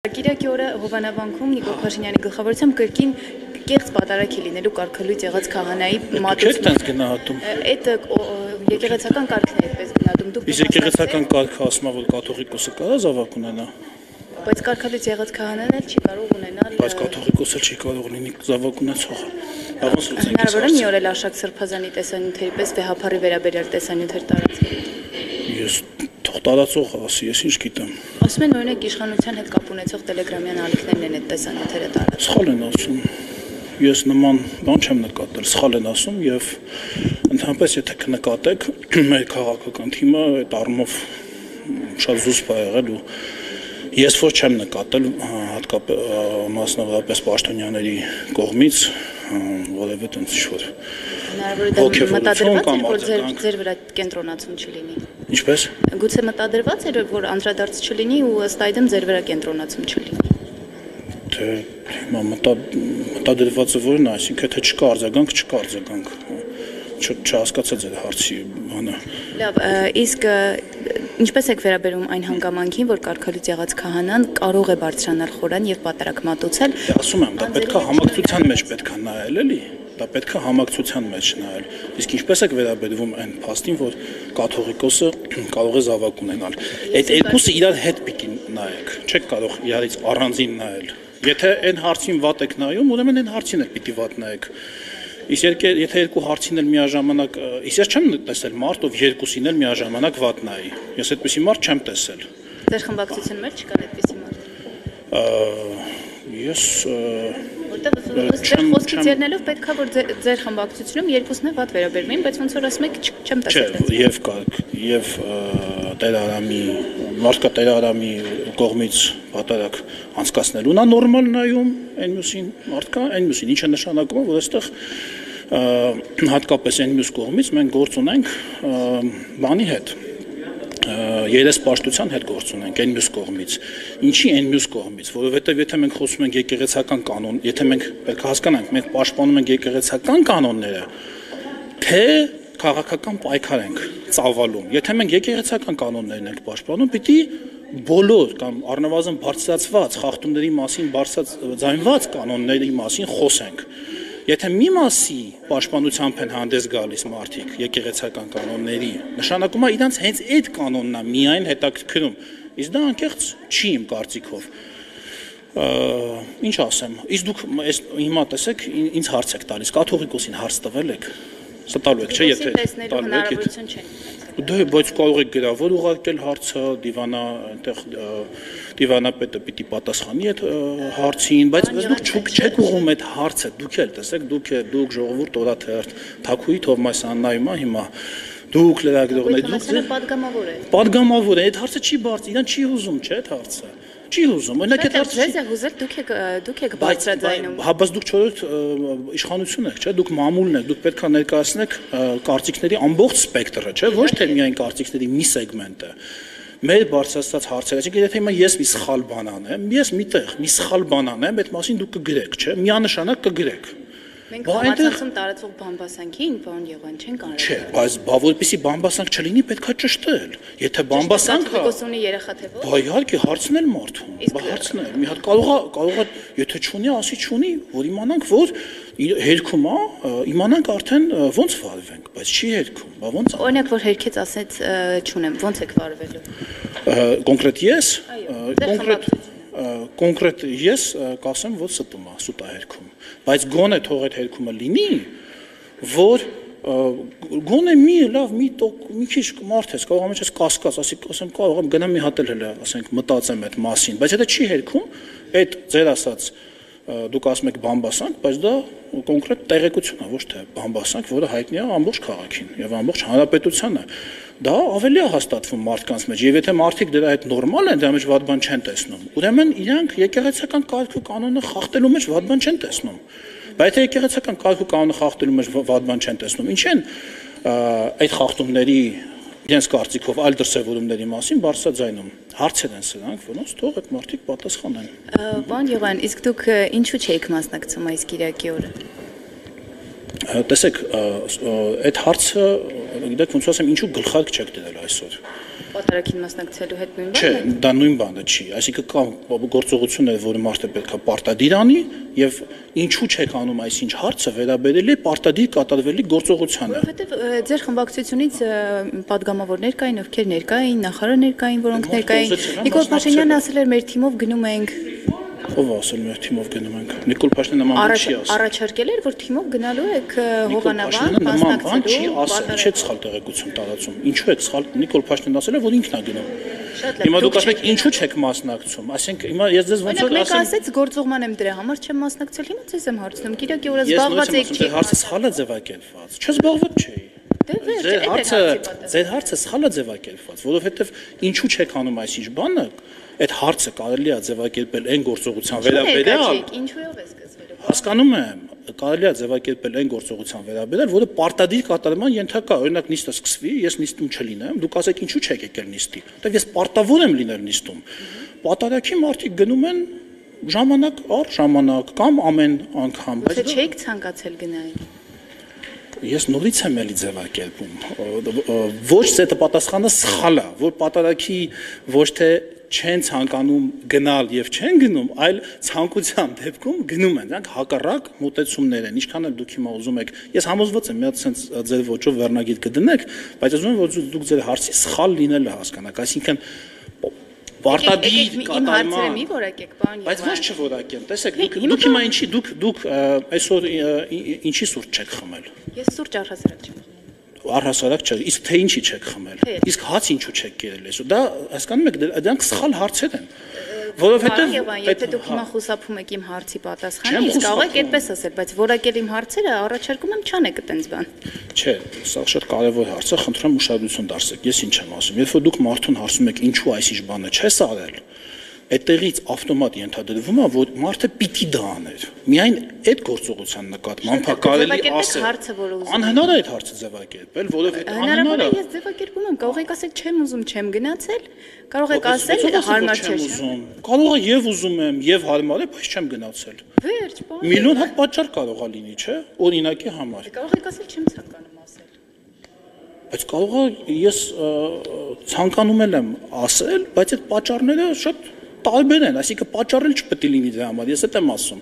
Կիրակի օրը Հովանավանքում Նիկոլ Փաշինյանի գլխավորությամբ կրկին կեղծ պատարագ է լինելու կարգելույթ եղած քահանայի մատուցումը։ Այդ եկեղեցական կարգն է այդպես գնահատում։ Իսկ եկեղեցական կարգը ասում է, որ կաթողիկոսը կարա զավակ ունենա։ Բայց կարգելույթ եղած քահանան էլ չի կարող ունենալ։ Բայց կաթողիկոսը չի կարող լինի զավակ ունեցողը։ Հնարավոր է մի օր էլ Արշակ Սրբազանի տեսանյութերի պես վեհափառի վերաբերյալ տեսանյութեր տարածել։ Ես թող տարածող ասի, ես ինչ գիտեմ։ Ասում են օրինակ իշխանության հետ կապ ունեցող տելեգրամյան ալիքներն են այդ տեսանյութերը տարածում։ Սխալ են ասում։ Ես նման բան չեմ նկատել, սխալ են ասում եւ ընդհանրապես եթե կնկատեք մեր քաղաքական թիմը այդ առումով շատ զուսպ է եղել ու ես ոչ չեմ նկատել հատկապես մասնավորապես պաշտոնյաների կողմից որևէ տենց ինչ-որ մտադրված էր, որ ձեր վրա կենտրոնացում չլինի։ Ինչպես։ Գուցե մտադրված էր, որ անդրադարձ չլինի ու ըստ այդմ ձեր վրա կենտրոնացում չլինի։ Թե հիմա մտադրվածը որն է, այսինքն թե չկա արձագանք, չկա արձագանք։ Չհասկացա ձեր հարցի բանը։ Լավ, իսկ ինչպես եք վերաբերում այն հանգամանքին, որ կարգելույթ եղած քահանան կարող է բարձրանալ խորան եւ պատարագ մատուցել։ Ասում եմ, դա պետք է համակցության մեջ պետք է նայել, էլի։ Դա պետք է համակցության մեջ նայել։ Իսկ ինչպես եք վերաբերվում այն փաստին, որ կաթողիկոսը կարող է զավակ ունենալ։ Այդ երկուսը իրար հետ պիտի նայեք։ Չեք կարող իրարից առանձին նայել։ Եթե այն հարցին վատ եք նայում, ուրեմն այն հարցին էլ պիտի վատ նայեք։ Իսկ եթե երկու հարցին էլ միաժամանակ, ես չեմ տեսել մարդ, ով երկուսին էլ միաժամանակ վատ նայի։ Ես այդպիսի մարդ չեմ տեսել։ Ձեր խմբակցությունում էլ չկա այդպիսի մարդ։ Ես Որտեղ խոսքից ելնելով պետք է որ ձեր խմբակցությունում երկուսն է վատ վերաբերվին, բայց ոնց որ ասում եք չեմ տեսել։ Եվ Տեր Արամի մարդկա Տեր Արամի կողմից պատարագ անցկացնելուն է նորմալ նայում, այն մյուսին մարդկա, այն մյուսին ինչը նշանակում է, որ այստեղ հատկապես այն մյուս կողմից մենք գործ ունենք բանի հետ երեսպաշտության հետ գործ ունենք այն մյուս կողմից։ Ինչի այն մյուս կողմից, որովհետև եթե մենք խոսում ենք եկեղեցական կանոն, եթե մենք պետք է հասկանանք, մենք պաշտպանում ենք եկեղեցական կանոնները, թե քաղաքական պայքար ենք ծավալում։ Եթե մենք եկեղեցական կանոններն ենք պաշտպանում, պիտի բոլոր կամ առնվազն բարձրացված խախտումների մասին բարձրաձայնված կանոնների մասին խոսենք։ Եթե մի մասի պաշտպանությամբ են հանդես գալիս մարդիկ եկեղեցական կանոնների, նշանակում է իրանց հենց այդ կանոնն է միայն հետաքրքրում։ Իսկ դա անկեղծ չի իմ կարծիքով։ Ինչ ասեմ, իսկ դուք հիմա տեսեք, ինձ հարց եք տալիս, կաթողիկոսին հարց տվել եք։ Սա տալու եք, չէ՞, եթե տալու եք։ Դե բայց կարող եք գրավոր ուղարկել հարցը, այնտեղ դիվանապետը պիտի պատասխանի այդ հարցին, բայց դուք չեք ուղղում այդ հարցը, դուք էլ տեսեք, դուք ժողովուրդ օրաթերթ Թաքուի Թովմասյանն նայում է հիմա, դուք լրագրողներ, դուք պատգամավոր է, այդ հարցը չի բարձր, իրան չի հուզում, չէ՞ այդ հարցը։ Չի հուզում, օրինակ այդ հարցը ձեզ է հուզել, դուք եք բարձրաձայնում։ Հա, բայց դուք չորրորդ իշխանություն եք, չէ՞, դուք մամուլն եք, դուք պետք է ներկայացնեք կարծիքների ամբողջ սպեկտրը, չէ՞, ոչ թե միայն կարծիքների մի սեգմենտը։ Մեր բարձրացած հարցերը, այսինքն եթե հիմա ես մի սխալ բան անեմ, ես միտեղ մի սխալ բան անեմ, այդ մասին դուք կգրեք, չէ՞, միանշանակ կգրեք։ Մենք համացանցում տարածող բամբասանքին բան եղան չեն կարող։ Չէ, բայց որպեսզի բամբասանք չլինի, պետք է ճշտել։ Եթե բամբասանքը կոսունի երեխա թե ոչ։ Բա իհարկե հարցնել մարդուն։ Բա հարցնել։ Մի հատ կարող է, եթե չունի, ասի չունի, որ իմանանք, որ հերքում է, իմանանք արդեն ոնց վարվենք, բայց չի հերքում։ Բա ոնց։ Օրինակ որ հերքից ասեց չունեմ, ոնց եք վարվելու։ Կոնկրետ ես, կոնկրետ ես կասեմ, որ ստում է, սուտ է հերքում։ Բայց գոնե թող այդ հերքումը լինի, որ գոնե մի լավ, մի քիչ մարդ ես, կարող եմ ես կասկած, ասեմ կարող եմ գնամ մի հատ էլ հələ, ասենք մտածեմ այդ մասին, բայց եթե չի հերքում, այդ ձեր ասած դուք ասում եք բամբասանք, բայց դա կոնկրետ տեղեկություն է, ոչ թե բամբասանք, որը հայտնի է ամբողջ քաղաքին եւ ամբողջ հանրապետությանը։ Դա ավելի է հաստատվում մարդկանց մեջ, եւ եթե մարդիկ դրա հետ նորմալ են, դրա մեջ վատ բան չեն տեսնում, ուրեմն իրանք եկեղեցական կարգ ու կանոնը խախտելու մեջ վատ բան չեն տեսնում։ Բայց եթե եկեղեցական կարգ ու կանոնը խախտելու մեջ վատ բան չեն տեսնում, ինչ են այդ խախտումների իրենց կարծիքով այլ դրսևորումների մասին բարձրաձայնում։ Հարցեր են սրանք, որոնց թող այդ մարդիկ պատասխանեն։ Պարոն Յովան, իսկ դուք ինչու չէիք մասնակցում այս կիրակի օրը։ Տեսեք, այդ հարցը, գիտեք, ոնց ասեմ, ինչու գլխարկ չեք դրել այսօր։ Պատարագին մասնակցելու հետ նույն Չէ, դա նույն բանը չի, այսինքն կա գործողություններ, որը մարդը պետք է պարտադիր անի եւ ինչու չեք անում այսինչ հարցը վերաբերել է պարտադիր կատարվելի գործողությանը։ Որովհետեւ ձեր խմբակցությունից падգամավորներ կային, ովքեր ներկա էին, նախարարներ կային, որոնք ներկա էին։ Նիկոլ Փաշինյանն ասել էր մեր թիմով գնում ենք։ Ով ասել մեր թիմով գնում ենք։ Նիկոլ Փաշինյանը նման բան չի ասել։ Առաջարկել էր, որ թիմով գնալու եք Հովանավան, նման բան չի մասնակցելու։ ասել, չէ՞ սխալ տեղեկություն տարածում։ Ինչու եք սխալ Նիկոլ Փաշինյանն ասել է, որ ինքն է գնում։ Շատ լավ։ Հիմա դուք ասեք ինչու չեք մասնակցում, ասենք հիմա ես ձեզ ոնց որ Մեկը ասեմ ասեց գործողման եմ դրա համար չեմ մասնակցել, հիմա ձեզ եմ հարցնում, գիտեք որ ես զբաղված եք նույնիսկ հարցը սխալ է ձևակերպված։ Չզբաղված չէի։ Ձեր հարցը սխալ է ձևակերպված, որովհետև ինչու չեք անում այսինչ բանը, այդ հարցը կարելի է ձևակերպել այն գործողության վերաբերյալ։ Ինչու՞ով է սկսվել։ Հասկանում եմ, կարելի է ձևակերպել այն գործողության վերաբերյալ, որը պարտադիր կատարման ենթակա, օրինակ նիստը սկսվի, ես նիստում չլինեմ, դուք ասեք ինչու չեք եկել նիստի, որտեղ ես պարտավոր եմ լինել նիստում։ Պատարագի մարդիկ գնում են ժամանակ առ ժամանակ կամ ամեն անգամ, Բայց չեք ցանկացել գնալ։ Ես նորից եմ էլի ձևակերպում, ոչ թե պատասխանը սխալ է, որ պատարագի ոչ թե չեն ցանկանում գնալ եւ չեն գնում, այլ ցանկության դեպքում գնում են, դրանք հակառակ մոտեցումներ են, ինչքան էլ դուք հիմա ուզում եք, ես համոզված եմ, մի հատ sense ձեր ոճով վերնագիր կդնեք, բայց ուզում եմ, որ դուք ձեր հարցի սխալ լինելը հասկանաք, այսինքն պարտադիր կատարման, մի որակեք, բան։ Բայց ոչ չորակեմ, տեսեք, դուք հիմա ինչի դուք այսօր ինչի սուրճ չեք խմել։ Ես սուրճ առհասարակ չեմ խմել։ Առհասարակ չէ, իսկ թե ինչի չեք խմել։ Իսկ հաց ինչու չեք կերել այսօր։ Դա հասկանում եք, դրանք սխալ հարցեր են։ Որովհետև եթե դուք հիմա խուսափում եք իմ հարցի պատասխանը, իսկ կարող եք այդպես ասել, բայց որակել իմ հարցերը առաջարկում եմ չանեք այտենց բան։ Չէ, սա շատ կարևոր հարց է, խնդրում եմ ուշադրություն դարձեք։ Ես ինչ եմ ասում, երբ որ դուք մարդուն հարցում եք ինչու այսինչ բանը չես արել, այդտեղից ավտոմատ ենթադրվում է, որ մարդը պիտի դա աներ։ Միայն այդ գործողության նկատմամբ կարելի ասել։ Անհնար է այդ հարցը ձևակերպել, որովհետև անհնար է։ Ես ձևակերպում եմ, կարող եք ասել չեմ ուզում, չեմ գնացել, կարող եք ասել հարմար չէ։ Կարող է եւ ուզում եմ, եւ հարմար է, բայց չեմ գնացել։ Վերջ, բան։ Միլիոն հատ պատճառ կարող է լինի, չէ՞, օրինակի համար։ Կարող եք ասել չեմ ցանկանում ասել։ Բայց կարող է ես ցանկանում եմ ասել, բայց այդ պատճառները շատ տարբեր են, այսինքն պատճառել չպետք է լինի դրա համար, ես դա եմ ասում։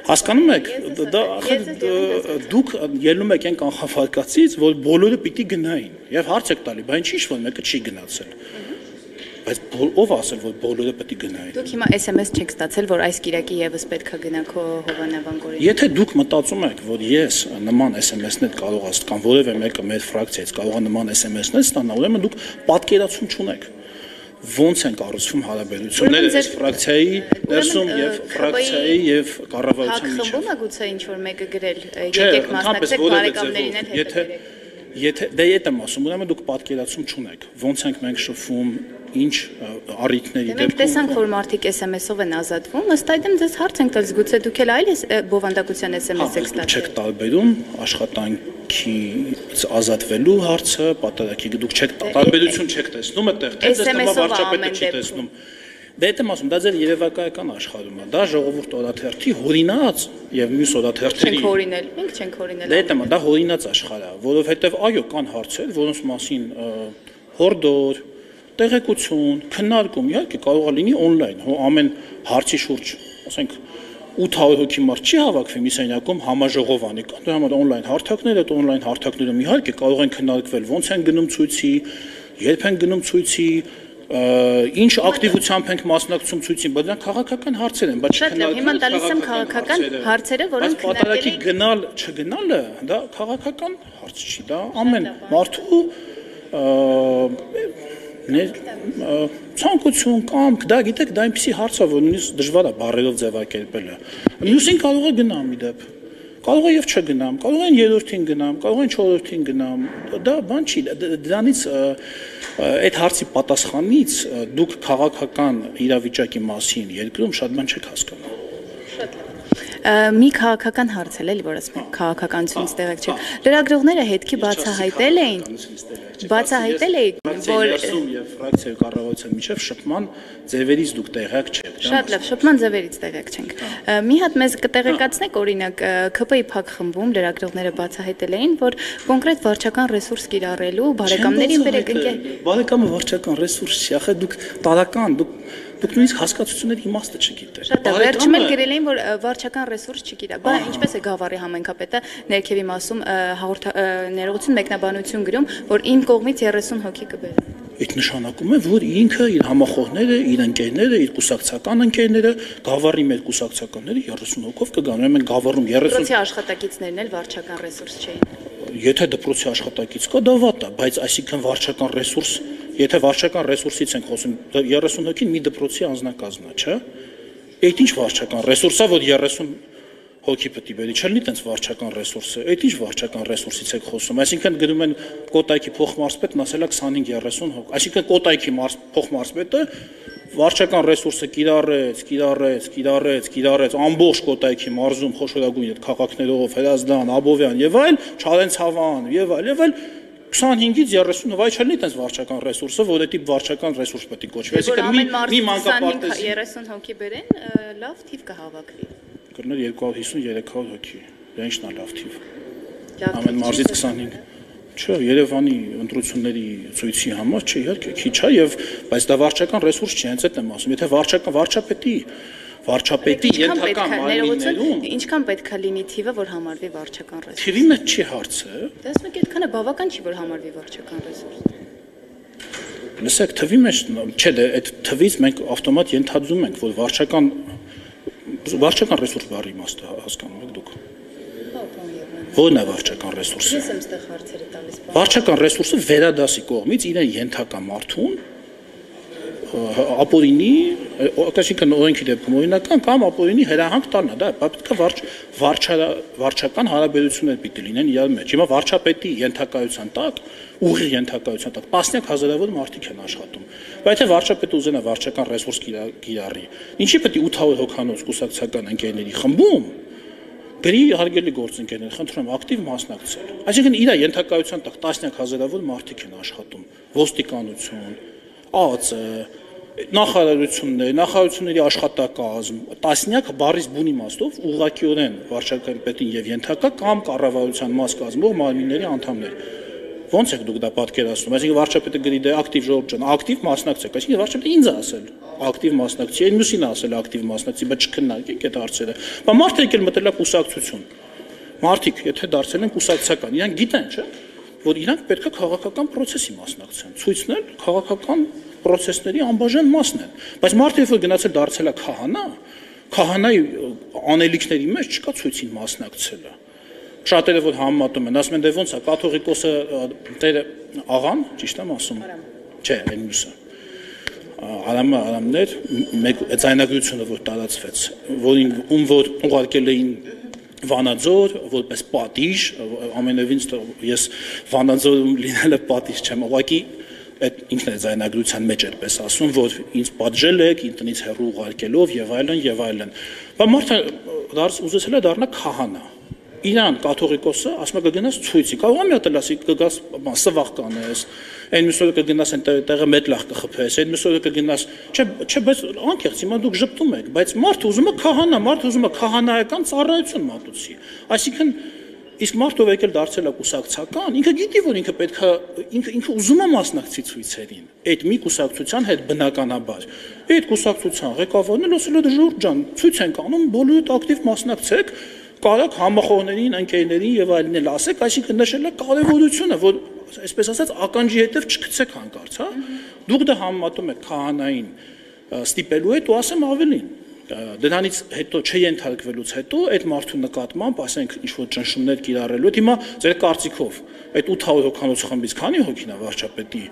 Հասկանում եք, դա դուք ելնում եք այն կանխավարկածից, որ բոլորը պիտի գնային, եւ հարց եք տալի, բայց ինչ որ մեկը չի գնացել։ Բայց ով ասել, որ բոլորը պետք է գնային։ Դուք հիմա SMS չեք ստացել, որ այս կիրակի եւս պետք է գնաք Հովանավան գորի։ Եթե դուք մտածում եք, որ ես նման SMS-ներ կարող եմ կամ որևէ մեկը մեր ֆրակցիայից կարող է նման SMS-ներ ստանալ, ուրեմն դուք պատկերացում չունեք։ Ոնց են կառուցվում հարաբերությունները այս ֆրակցիայի ներսում եւ ֆրակցիայի եւ կառավարության միջեւ։ Խմբում է գուցե ինչ որ մեկը գրել, եկեք մասնակցեք բարեկամներին էլ հետ։ Եթե դե այդ եմ ասում, ուրեմն դուք պատկերացում չունեք, ոնց ենք մենք շփվում, ինչ առիթների դեպքում։ Մենք տեսանք, որ մարդիկ SMS-ով են ազատվում, ըստ այդմ ձեզ հարց ենք տալիս, գուցե դուք էլ այլ բովանդակության SMS եք ստացել։ Չեք տարբերում աշխատանքից ազատվելու հարցը, պատարագի դուք չեք տարբերություն չեք տեսնում այդտեղ, թե դες նոմա վարչապետը չի տեսնում։ Դե դա եմ ասում, դա ձեր երևակայական աշխարհում է, դա ժողովուրդ օրաթերթի հորինած եւ մյուս օրաթերթերի։ Չենք հորինել, մենք չենք հորինել։ Դե դա հորինած աշխարհ է, որովհետեւ այո, կան հարցեր, որոնց մասին հորդոր, տեղեկություն, քննարկում, իհարկե կարող է լինի on-line, ամեն հարցի շուրջ, ասենք 800 հոգի մարդ չի հավաքվի մի սենյակում համաժողով անի, կան դրա համար on-line հարթակներ, այդ on-line հարթակներում իհարկե կարող են քննարկվել ոնց են գնում ցույցի, երբ են գնում ցույցի, ինչ ակտիվությամբ ենք մասնակցում ցույցին, բայց դրանք քաղաքական հարցեր են, բայց քննարկել։ Հիմա տալիս եմ քաղաքական հարցերը, որոնք քննարկել են։ Գնալ, չգնալը, դա քաղաքական հարց չի, դա ամեն մարդու ցանկություն կամ դա գիտեք դա այնպեսի հարց է որ նույնիսկ դժվար է բառերով ձևակերպելը մյուսին կարող է գնամ իդեպ կարող է եւ չգնամ կարող են երրորդին գնամ կարող են չորրորդին գնամ դա բան չի դրանից այդ հարցի պատասխանից դուք քաղաքական իրավիճակի մասին երկրում շատ բան չեք հասկանում Մի քաղաքական հարց էլ էլի, որ ասում եք քաղաքականությունից տեղեկ չէ։ Լրագրողները հետքի բացահայտել էին, որ եւ ֆրակցիայի կառավարության միջև շփման ձևերից դուք տեղյակ չեք։ Շատ լավ, շփման ձևերից տեղյակ չենք։ Մի հատ մեզ կտեղեկացնեք, օրինակ ՔՊ-ի փակ խմբում լրագրողները բացահայտել էին, որ կոնկրետ վարչական ռեսուրս կիրառելու բարեկամներին բերեք ընկեր։ Բարեկամը վարչական ռեսուրս չի, ախր դուք տարական, դուք նույնիսկ հասկացությունների իմաստը չգիտեք։ Շատ լավ, վերջում էլ գրել էին, որ վարչական ռեսուրս չկիրա։ Բա ինչպես է Գավառի համայնքապետը ներքևի մասում ներողություն մեկնաբանություն գրում, որ իմ կողմից 30 հոգի կբերեն։ Այդ նշանակում է, որ ինքը իր համախոհները, իր ընկերները, իր կուսակցական ընկերները, Գավառի մեր կուսակցականները 30 հոգով կգան։ Մենք Գավառում 30 դպրոցի աշխատակիցներն էլ վարչական ռեսուրս չէին։ Եթե դպրոցի աշխատակից կա, դա վատ է, բայց այսինքն վարչական ռեսուրս, եթե վարչական ռեսուրսից ենք խոսում, 30 հոգին մի դպրոցի անձնակազմն է, չէ՞։ Այդ ինչ վարչական ռեսուրս է, որ 30 հոգի պետք է բերի, չլինի տենց վարչական ռեսուրսը։ Այդ ինչ վարչական ռեսուրսից եք խոսում։ Այսինքն գրում են Կոտայքի փոխմարզպետն ասել է 25-30 հոգ։ Այսինքն Կոտայքի փոխմարզպետը վարչական ռեսուրսը կիրառեց ամբողջ Կոտայքի մարզում խոշորագույն այդ քաղաքներով Հրազդան, Աբովյան եւ այլ, Չալենցավան եւ այլ 25-ից 30 վայ չլինի տես վարչական ռեսուրսը, որ դա տիպ վարչական ռեսուրս պետք է կոչվի։ Այսինքն մի մանկապարտեզի 30 հոգի բերեն, լավ թիվ կհավաքվի։ Կրներ 250-300 հոգի։ Դա ինչն է լավ թիվ։ Ամեն մարզից 25։ Չէ, Երևանի ընտրությունների ցույցի համար չէ, իհարկե քիչ է եւ բայց դա վարչական ռեսուրս չի, հենց այդ եմ ասում։ Եթե վարչապետի ենթակա մարմիններում ինչքան պետք է լինի թիվը, որ համարվի վարչական ռեսուրս։ Թիվի մեջ չի հարցը։ Դա ասում եք այդքանը բավական չի, որ համարվի վարչական ռեսուրս։ Լսեք, թվի մեջ չէ, այդ թվից մենք ավտոմատ ենթադրում ենք, որ վարչական ռեսուրս բառի իմաստը հասկանում եք դուք։ Ո՞րն է վարչական ռեսուրսը։ Ես եմ ստեղ հարցերը տալիս։ Վարչական ռեսուրսը վերադասի կողմից իրեն ենթակա մարդուն ապօրինի, այսինքն օրենքի դեպքում օրինական կամ ապօրինի հրահանգ տալն է, դա պետք է վարչական հարաբերություններ պիտի լինեն իրար մեջ։ Հիմա վարչապետի ենթակայության տակ, ուղիղ ենթակայության տակ տասնյակ հազարավոր մարդիկ են աշխատում։ Բայց եթե վարչապետը ուզենա վարչական ռեսուրս կիրառի, ինչի պետք է 800 հոգանոց կուսակցական ընկերների խմբում գրի հարգելի գործընկերներ, խնդրում եմ ակտիվ մասնակցել։ Այսինքն իր ենթակայության տակ տասնյակ հազարավոր մարդիկ են աշխատում, ոստիկանություն, ԱԱԾ, նախարարությունների աշխատակազմ, տասնյակ բառից բուն իմաստով ուղղակիորեն վարչական պետին եւ ենթակա կամ կառավարության մաս կազմող մարմինների անդամներ։ Ոնց եք դուք դա պատկերացնում։ Այսինքն վարչապետը գրի դե ակտիվ ժողովուրդ ջան, ակտիվ մասնակցեք։ Այսինքն վարչապետը ինձ ասել ակտիվ մասնակցի, այն մյուսին ասել ակտիվ մասնակցի, բայց չքննարկեք այդ հարցերը։ Բայց մարդիկ էլ մտել է կուսակցություն։ Մարդիկ, եթե դարձել են կուսակցական, իրանք գիտեն, չէ՞, որ իրանք պետք է քաղաքական process-ի մասնակցեն։ Ցույցնել քաղաքական process-ների անբաժան մասն են։ Բայց մարդը երբ որ գնացել դարձել է քահանայի անելիքների մեջ չկա ցույցին մասնակցելը։ Շատերը որ համեմատում են, ասում են դե ոնց է կաթողիկոսը տերը աղան, ճիշտ եմ ասում։ Չէ, այն մյուսը։ Արամներ մեկ ձայնագրությունը որ տարածվեց, որ ուղարկել էին Վանաձոր, որպես պատիժ, ամենևին ես Վանաձորում լինելը պատիժ չեմ, ուղղակի այդ ինքն է ձայնագրության մեջ այդպես ասում, որ ինձ պատժել եք, ինձնից հեռու ուղարկելով եւ այլն։ Բայց մարդը ուզեցել է դառնա քահանա։ Իրան կաթողիկոսը ասում է կգնաս ցույցի, կարող է մի հատ ասի կգաս սվաղ կանես, այն մյուսը կգնաս այնտեղը մեդլախ կխփես, այն մյուսը կգնաս, չէ, բայց անկեղծ հիմա դուք ժպտում եք, բայց մարդը ուզում է քահանա, մարդը ուզում է քահանայական ծառայություն մատուցի։ Այսինքն իսկ մարդը ով եկել դարձել է կուսակցական, ինքը գիտի որ ինքը պետք է ինքը ուզում է մասնակցի ցույցերին։ Այդ մի կուսակցության հետ բնականաբար։ Այդ կուսակցության ղեկավարն էլ ասել է ժողովուրդ ջան, ցույց ենք անում, բոլորդ ակտիվ մասնակցեք, կարակ համախոհներին, ընկերներին եւ այլն էլ ասեք, այսինքն նշել է կարեւորությունը, որ այսպես ասած ականջի հետև չգցեք հանկարծ, հա։ Դուք դա համեմատում եք քահանային ստիպելու հետ ու ասեմ ավելին։ Դրանից հետո չենթարկվելուց հետո այդ մարդու նկատմամբ, ասենք, ինչ-որ ճնշումներ կիրառելու հետ, հիմա ձեր կարծիքով այդ 800 հոգանոց խմբից քանի հոգին է վարչապետի,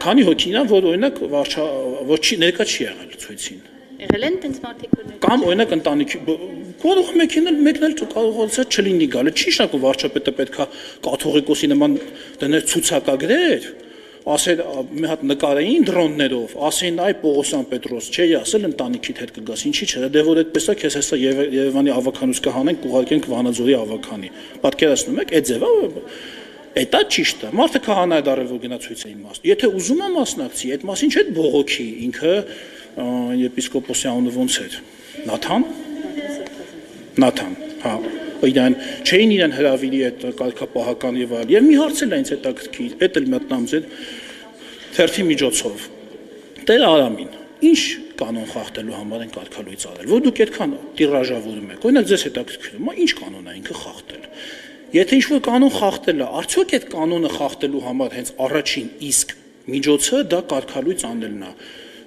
քանի հոգին է, որ օրինակ որ չի ներկա չի եղել ցույցին։ Եղել են տենց մարդիկ որ կամ օրինակ ընտանիքի կարող մեկնել կարող չլինի գալը, չի շակու վարչապետը պետքա կաթողիկոսի նման դներ ցուցակագրեր, ասել մի հատ նկարային դրոններով, ասեն այ Պողոսյան Պետրոս, չէի ասել ընտանիքիդ հետ կգաս, ինչի՞ չէ, դե որ այդպես է, քեզ հեսա Երևանի ավականուց կհանենք, կուղարկենք Վանաձորի ավականի։ Պատկերացնում եք, այդ ձևա Էտա ճիշտ է։ Մարդը քահանա է դարել, որ գնա ցույց է իմաստ։ Եթե ուզում է մասնակցի, այդ մասին չէ բողոքի, ինքը եպիսկոպոսի անունը ոնց էր։ Նաթան, հա։ Իրան չէին իրան հրավիրի այդ կարգապահական եւ այլ։ Եվ մի հարց էլ այնց հետաքրքիր, էդ էլ մտնամ ձեր թերթի միջոցով։ Տեր Արամին, ինչ կանոն խախտելու համար են կարգալույց արել, որ դուք այդքան տիրաժավորում եք։ Օրինակ ձեզ հետաքրքրում է, ինչ կանոն է ինքը խախտել։ Եթե ինչ-որ կանոն խախտել է, արդյոք այդ կանոնը խախտելու համար հենց առաջին իսկ միջոցը դա կարգալույց անելն է։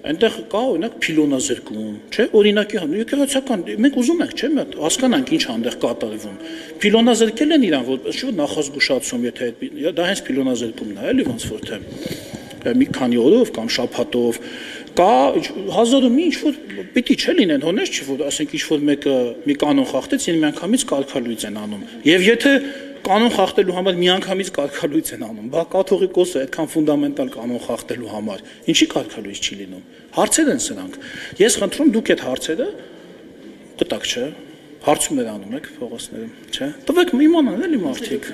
Այնտեղ կա օրինակ փիլոնազրկում, չէ՞, օրինակի եկեղեցական մենք ուզում ենք, չէ՞, հասկանանք ինչ այնտեղ կատարվում։ Փիլոնազրկել են իրան, որ շուտ նախազգուշացում, եթե դա հենց փիլոնազրկումն է, էլի ոնց որ թե մի քանի օրով կամ շաբաթով կա հազարը մի ինչ-որ պիտի չէ լինեն, հոնես չի, որ ասենք ինչ-որ մեկը մի կանոն խախտեց, իրեն միանգամից կարգալույց են անում։ Եվ եթե կանոն խախտելու համար միանգամից կարգալույց են անում, բա կաթողիկոսը այդքան ֆունդամենտալ կանոն խախտելու համար, ինչի կարգալույց չի լինում։ Հարցեր են սրանք։ Ես խնդրում դուք այդ հարցերը կտակ, չէ՞, հարցումներ անում եք փողոցներում, չէ՞։ Տվեք իմանան էլի մարդիկ։